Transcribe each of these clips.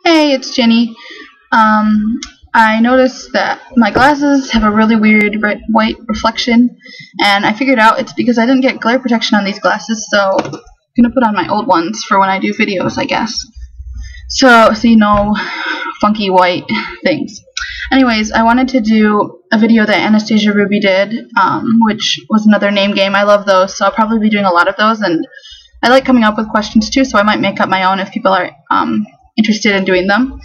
Hey, it's Jenny. I noticed that my glasses have a really weird white reflection, and I figured out it's because I didn't get glare protection on these glasses, so I'm gonna put on my old ones for when I do videos, I guess. So you know, funky white things. Anyways, I wanted to do a video that AnastasiaRuby did, which was another name game. I love those, so I'll probably be doing a lot of those, and I like coming up with questions too, so I might make up my own if people are interested in doing them.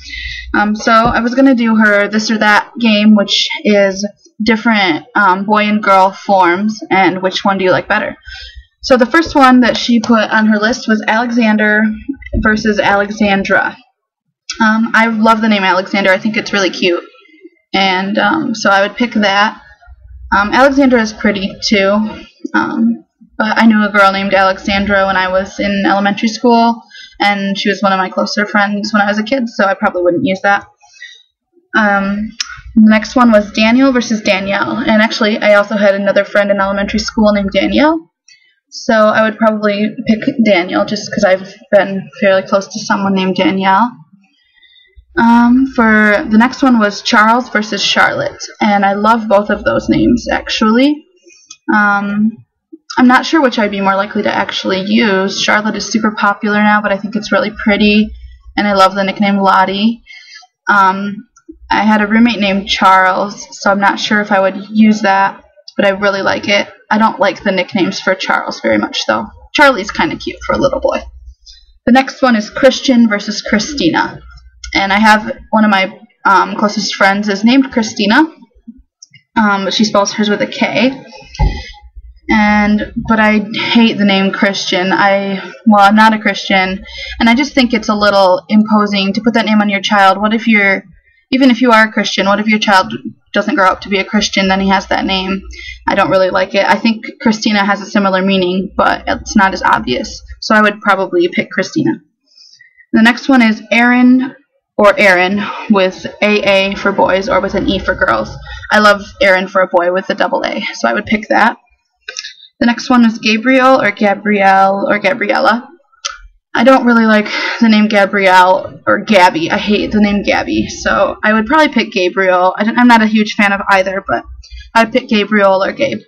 So I was going to do her this or that game, which is different boy and girl forms, and which one do you like better. So the first one that she put on her list was Alexander versus Alexandra. I love the name Alexander. I think it's really cute, and so I would pick that. Alexandra is pretty too, but I knew a girl named Alexandra when I was in elementary school, and she was one of my closer friends when I was a kid, so I probably wouldn't use that. The next one was Daniel versus Danielle, and actually I also had another friend in elementary school named Danielle, so I would probably pick Daniel just because I've been fairly close to someone named Danielle. For the next one was Charles versus Charlotte, and I love both of those names actually. I'm not sure which I'd be more likely to actually use. Charlotte is super popular now, but I think it's really pretty, and I love the nickname Lottie. I had a roommate named Charles, so I'm not sure if I would use that, but I really like it. I don't like the nicknames for Charles very much, though. Charlie's kind of cute for a little boy. The next one is Christian versus Christina, and I have one of my closest friends is named Christina, but she spells hers with a K. But I hate the name Christian. I'm not a Christian, and I just think it's a little imposing to put that name on your child. Even if you are a Christian, what if your child doesn't grow up to be a Christian, then he has that name? I don't really like it. I think Christina has a similar meaning, but it's not as obvious, so I would probably pick Christina. The next one is Erin or Erin with AA for boys or with an E for girls. I love Erin for a boy with a double A, so I would pick that. The next one is Gabriel or Gabrielle or Gabriella. I don't really like the name Gabrielle or Gabby. I hate the name Gabby, so I would probably pick Gabriel. I'm not a huge fan of either, but I'd pick Gabriel or Gabe.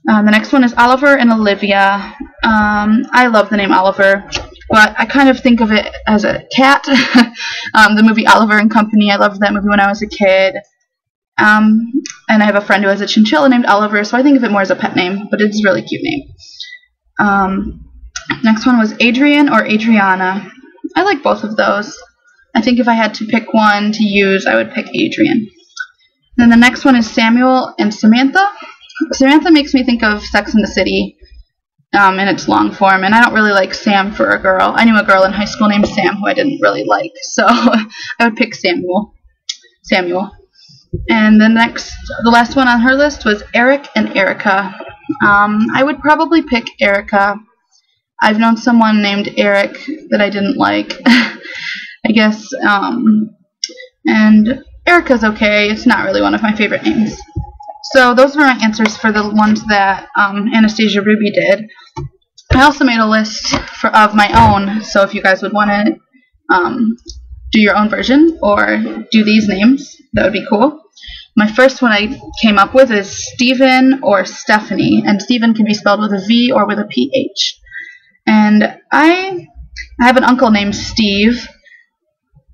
The next one is Oliver and Olivia. I love the name Oliver, but I kind of think of it as a cat. The movie Oliver and Company, I loved that movie when I was a kid. And I have a friend who has a chinchilla named Oliver, so I think of it more as a pet name, but it's a really cute name. Next one was Adrian or Adriana. I like both of those. I think if I had to pick one to use, I would pick Adrian. Then the next one is Samuel and Samantha. Samantha makes me think of Sex and the City in its long form, and I don't really like Sam for a girl. I knew a girl in high school named Sam who I didn't really like, so I would pick Samuel. And the last one on her list was Eric and Erica. I would probably pick Erica. I've known someone named Eric that I didn't like, I guess, and Erica's okay. It's not really one of my favorite names. So those were my answers for the ones that AnastasiaRuby did. I also made a list of my own, so if you guys would want to do your own version or do these names, that would be cool. My first one I came up with is Stephen or Stephanie, and Stephen can be spelled with a V or with a PH. And I have an uncle named Steve.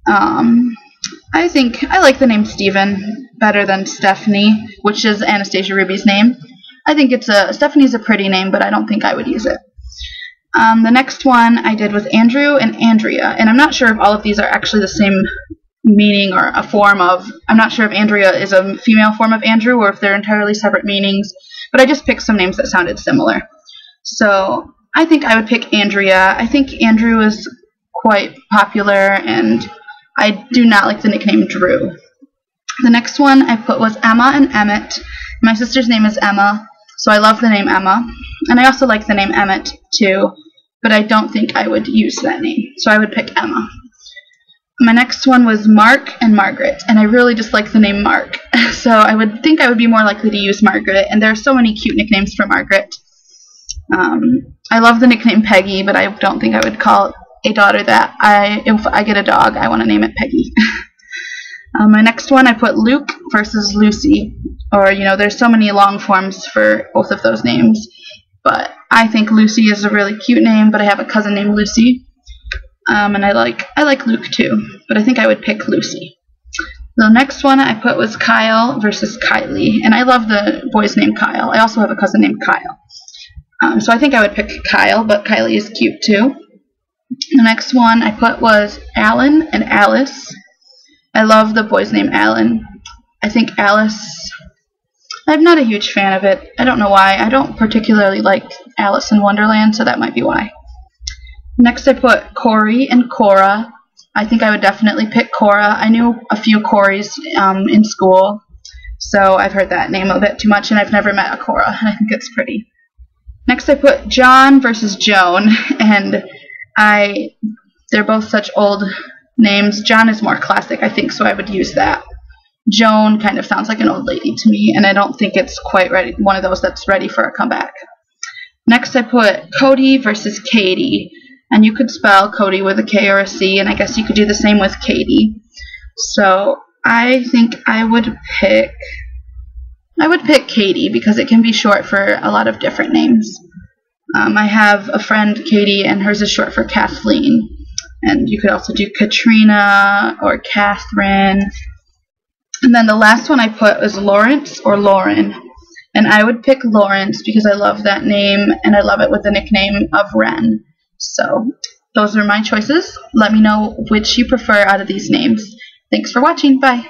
I think I like the name Stephen better than Stephanie, which is AnastasiaRuby's name. I think Stephanie's a pretty name, but I don't think I would use it. The next one I did was Andrew and Andrea, and I'm not sure if all of these are actually the same meaning or a form of. I'm not sure if Andrea is a female form of Andrew or if they're entirely separate meanings, but I just picked some names that sounded similar. So I think I would pick Andrea. I think Andrew is quite popular, and I do not like the nickname Drew. The next one I put was Emma and Emmett. My sister's name is Emma, so I love the name Emma. And I also like the name Emmett too, but I don't think I would use that name, so I would pick Emma. My next one was Mark and Margaret, and I really dislike the name Mark, so I would think I would be more likely to use Margaret, and there are so many cute nicknames for Margaret. I love the nickname Peggy, but I don't think I would call a daughter that. If I get a dog, I want to name it Peggy. My next one, I put Luke versus Lucy. Or, there's so many long forms for both of those names. But I think Lucy is a really cute name, but I have a cousin named Lucy. And I like Luke too, but I think I would pick Lucy. The next one I put was Kyle versus Kylie, and I love the boy's name Kyle. I also have a cousin named Kyle. So I think I would pick Kyle, but Kylie is cute too. The next one I put was Alan and Alice. I love the boy's name Alan. I think Alice, I'm not a huge fan of it. I don't know why. I don't particularly like Alice in Wonderland, so that might be why. Next I put Cory and Cora. I think I would definitely pick Cora. I knew a few Corys in school, so I've heard that name a bit too much, and I've never met a Cora, and I think it's pretty. Next I put John versus Joan, and they're both such old names. John is more classic, I think, so I would use that. Joan kind of sounds like an old lady to me, and I don't think it's quite ready, one of those that's ready for a comeback. Next I put Cody versus Cady, and you could spell Cody with a K or a C, and I guess you could do the same with Cady. So I think I would pick Cady because it can be short for a lot of different names. I have a friend, Katie, and hers is short for Kathleen. And you could also do Katrina or Catherine. And then the last one I put was Lawrence or Lauren. And I would pick Lawrence because I love that name, and I love it with the nickname of Wren. So those are my choices. Let me know which you prefer out of these names. Thanks for watching. Bye.